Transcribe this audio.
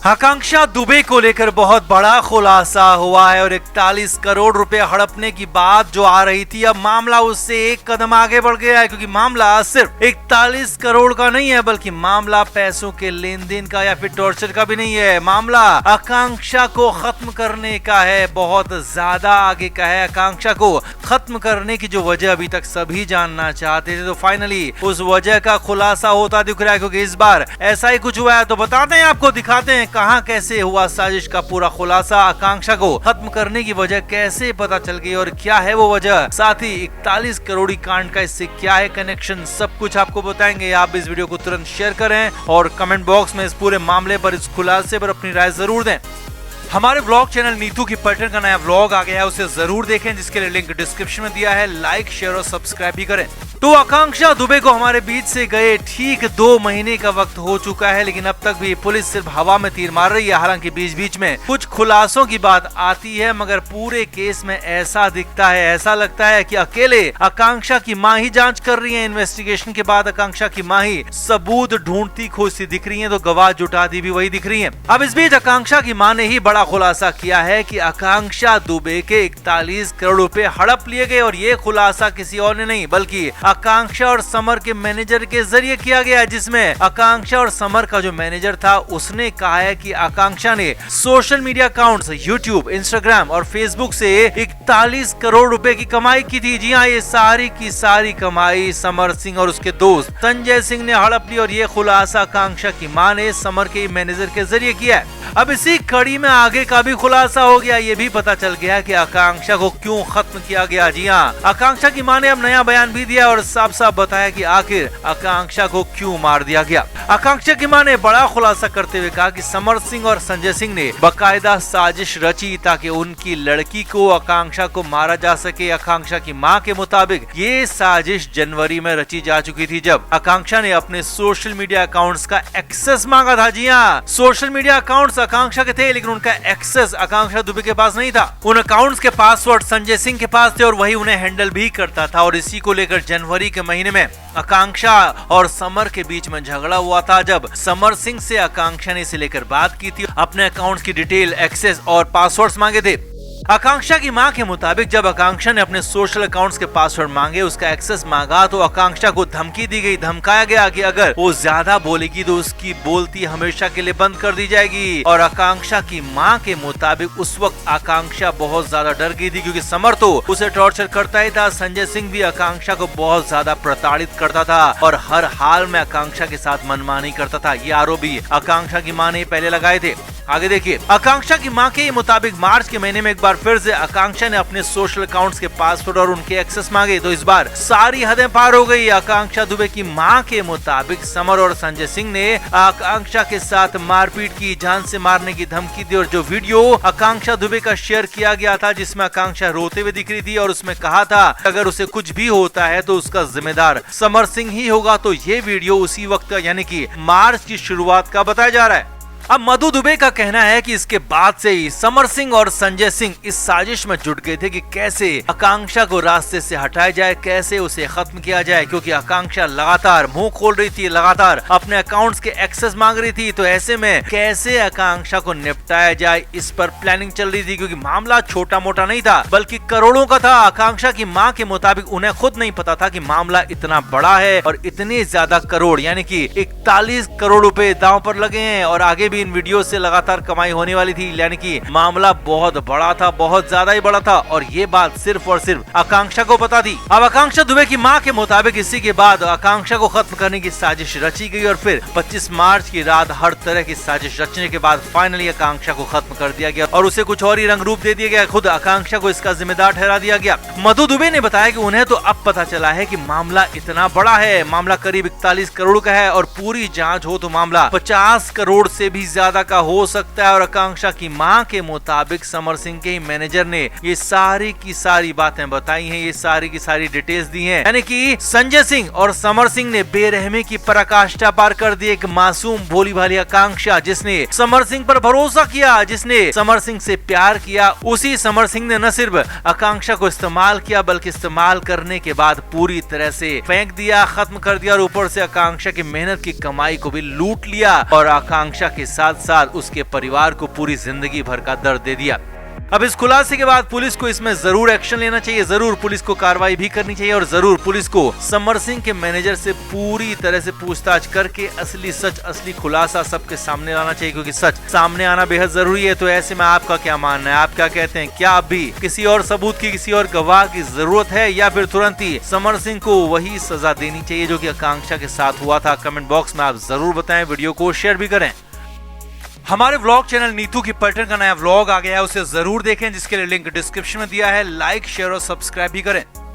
आकांक्षा दुबे को लेकर बहुत बड़ा खुलासा हुआ है और 41 करोड़ रुपए हड़पने की बात जो आ रही थी, अब मामला उससे एक कदम आगे बढ़ गया है, क्योंकि मामला सिर्फ 41 करोड़ का नहीं है, बल्कि मामला पैसों के लेन देन का या फिर टॉर्चर का भी नहीं है। मामला आकांक्षा को खत्म करने का है, बहुत ज्यादा आगे का है। आकांक्षा को खत्म करने की जो वजह अभी तक सभी जानना चाहते थे, तो फाइनली उस वजह का खुलासा होता दिख रहा है, क्योंकि इस बार ऐसा ही कुछ हुआ है। तो बताते हैं, आपको दिखाते हैं कहां कैसे हुआ साजिश का पूरा खुलासा, आकांक्षा को खत्म करने की वजह कैसे पता चल गई और क्या है वो वजह, साथ ही 41 करोड़ी कांड का इससे क्या है कनेक्शन, सब कुछ आपको बताएंगे। आप इस वीडियो को तुरंत शेयर करें और कमेंट बॉक्स में इस पूरे मामले पर, इस खुलासे पर अपनी राय जरूर दें। हमारे व्लॉग चैनल नीतू की पैटर्न का नया व्लॉग आ गया है, उसे जरूर देखें, जिसके लिए लिंक डिस्क्रिप्शन में दिया है। लाइक, शेयर और सब्सक्राइब भी करें। तो आकांक्षा दुबे को हमारे बीच से गए ठीक 2 महीने का वक्त हो चुका है, लेकिन अब तक भी पुलिस सिर्फ हवा में तीर मार रही है। हालांकि बीच बीच में कुछ खुलासों की बात आती है, मगर पूरे केस में ऐसा दिखता है, ऐसा लगता है कि अकेले आकांक्षा की मां ही जांच कर रही है। इन्वेस्टिगेशन के बाद आकांक्षा की मां ही सबूत ढूंढती खोजती दिख रही है, तो गवाह जुटाती भी वही दिख रही है। अब इस बीच आकांक्षा की मां ने ही बड़ा खुलासा किया है कि आकांक्षा दुबे के 41 करोड़ रुपए हड़प लिए गए, और ये खुलासा किसी और ने नहीं बल्कि आकांक्षा और समर के मैनेजर के जरिए किया गया, जिसमें आकांक्षा और समर का जो मैनेजर था उसने कहा है कि आकांक्षा ने social media accounts YouTube, Instagram और फेसबुक से 41 करोड़ रुपए की कमाई की थी। जी हाँ, ये सारी की सारी कमाई समर सिंह और उसके दोस्त संजय सिंह ने हड़प ली, और ये खुलासा आकांक्षा की मां ने समर के मैनेजर के जरिए किया है। अब इसी कड़ी में आगे का भी खुलासा हो गया, ये भी पता चल गया कि आकांक्षा को क्यों खत्म किया गया। जी हाँ, आकांक्षा की मां ने अब नया बयान भी दिया और साफ साफ बताया कि आखिर आकांक्षा को क्यों मार दिया गया। आकांक्षा की मां ने बड़ा खुलासा करते हुए कहा कि समर सिंह और संजय सिंह ने बाकायदा साजिश रची ताकि उनकी लड़की को, आकांक्षा को मारा जा सके। आकांक्षा की मां के मुताबिक ये साजिश जनवरी में रची जा चुकी थी, जब आकांक्षा ने अपने सोशल मीडिया अकाउंट्स का एक्सेस मांगा था। जी हाँ, सोशल मीडिया अकाउंट्स आकांक्षा के थे, लेकिन उनका एक्सेस आकांक्षा दुबे के पास नहीं था। उन अकाउंट्स के पासवर्ड संजय सिंह के पास थे और वही उन्हें हैंडल भी करता था, और इसी को लेकर जनवरी के महीने में आकांक्षा और समर के बीच में झगड़ा हुआ था, जब समर सिंह से आकांक्षा ने इसे लेकर बात की थी, अपने अकाउंट्स की डिटेल, एक्सेस और पासवर्ड्स मांगे थे। आकांक्षा की मां के मुताबिक जब आकांक्षा ने अपने सोशल अकाउंट्स के पासवर्ड मांगे, उसका एक्सेस मांगा, तो आकांक्षा को धमकी दी गई, धमकाया गया कि अगर वो ज्यादा बोलेगी तो उसकी बोलती हमेशा के लिए बंद कर दी जाएगी। और आकांक्षा की मां के मुताबिक उस वक्त आकांक्षा बहुत ज्यादा डर गई थी, क्योंकि समर तो उसे टॉर्चर करता ही था, संजय सिंह भी आकांक्षा को बहुत ज्यादा प्रताड़ित करता था और हर हाल में आकांक्षा के साथ मनमानी करता था। ये आरोप भी आकांक्षा की मां ने पहले लगाए थे। आगे देखिए, आकांक्षा की मां के मुताबिक मार्च के महीने में एक बार फिर से आकांक्षा ने अपने सोशल अकाउंट्स के पासवर्ड और उनके एक्सेस मांगे, तो इस बार सारी हदें पार हो गई। आकांक्षा दुबे की मां के मुताबिक समर और संजय सिंह ने आकांक्षा के साथ मारपीट की, जान से मारने की धमकी दी, और जो वीडियो आकांक्षा दुबे का शेयर किया गया था, जिसमें आकांक्षा रोते हुए दिख रही थी और उसमें कहा था अगर उसे कुछ भी होता है तो उसका जिम्मेदार समर सिंह ही होगा, तो ये वीडियो उसी वक्त का यानी कि मार्च की शुरुआत का बताया जा रहा है। अब मधु दुबे का कहना है कि इसके बाद से ही समर सिंह और संजय सिंह इस साजिश में जुट गए थे कि कैसे आकांक्षा को रास्ते से हटाया जाए, कैसे उसे खत्म किया जाए, क्योंकि आकांक्षा लगातार मुंह खोल रही थी, लगातार अपने अकाउंट्स के एक्सेस मांग रही थी, तो ऐसे में कैसे आकांक्षा को निपटाया जाए, इस पर प्लानिंग चल रही थी, क्योंकि मामला छोटा मोटा नहीं था बल्कि करोड़ों का था। आकांक्षा की मां के मुताबिक उन्हें खुद नहीं पता था कि मामला इतना बड़ा है और इतने ज्यादा करोड़ यानी कि 41 करोड़ रुपए दांव पर लगे हैं, और आगे भी इन वीडियो से लगातार कमाई होने वाली थी, यानी कि मामला बहुत बड़ा था, बहुत ज्यादा ही बड़ा था, और ये बात सिर्फ और सिर्फ आकांक्षा को पता थी। अब आकांक्षा दुबे की मां के मुताबिक इसी के बाद आकांक्षा को खत्म करने की साजिश रची गई, और फिर 25 मार्च की रात हर तरह की साजिश रचने के बाद फाइनली आकांक्षा को खत्म कर दिया गया और उसे कुछ और ही रंग रूप दे दिया गया। खुद आकांक्षा को इसका जिम्मेदार ठहरा दिया गया। मधु दुबे ने बताया कि उन्हें तो अब पता चला है कि मामला इतना बड़ा है, मामला करीब 41 करोड़ का है, और पूरी जांच हो तो मामला 50 करोड़ से भी ज्यादा का हो सकता है। और आकांक्षा की मां के मुताबिक समर सिंह के मैनेजर ने ये सारी की सारी बातें बताई हैं, ये सारी की सारी डिटेल्स दी हैं, यानी कि संजय सिंह और समर सिंह ने बेरहमी की पराकाष्ठा पार कर दी। एक मासूम भोली भाली आकांक्षा जिसने समर सिंह पर भरोसा किया, जिसने समर सिंह से प्यार किया, उसी समर सिंह ने न सिर्फ आकांक्षा को इस्तेमाल किया बल्कि इस्तेमाल करने के बाद पूरी तरह से फेंक दिया, खत्म कर दिया, और ऊपर से आकांक्षा की मेहनत की कमाई को भी लूट लिया और आकांक्षा के साथ साथ उसके परिवार को पूरी जिंदगी भर का दर्द दे दिया। अब इस खुलासे के बाद पुलिस को इसमें जरूर एक्शन लेना चाहिए, जरूर पुलिस को कार्रवाई भी करनी चाहिए और जरूर पुलिस को समर सिंह के मैनेजर से पूरी तरह से पूछताछ करके असली सच, असली खुलासा सबके सामने लाना चाहिए, क्योंकि सच सामने आना बेहद जरूरी है। तो ऐसे में आपका क्या मानना है, आप क्या कहते हैं? क्या अभी किसी और सबूत की, किसी और गवाह की जरूरत है, या फिर तुरंत ही समर सिंह को वही सजा देनी चाहिए जो कि आकांक्षा के साथ हुआ था? कमेंट बॉक्स में आप जरूर बताएं, वीडियो को शेयर भी करें। हमारे व्लॉग चैनल नीतू की पलटन का नया व्लॉग आ गया है, उसे जरूर देखें, जिसके लिए लिंक डिस्क्रिप्शन में दिया है। लाइक, शेयर और सब्सक्राइब भी करें।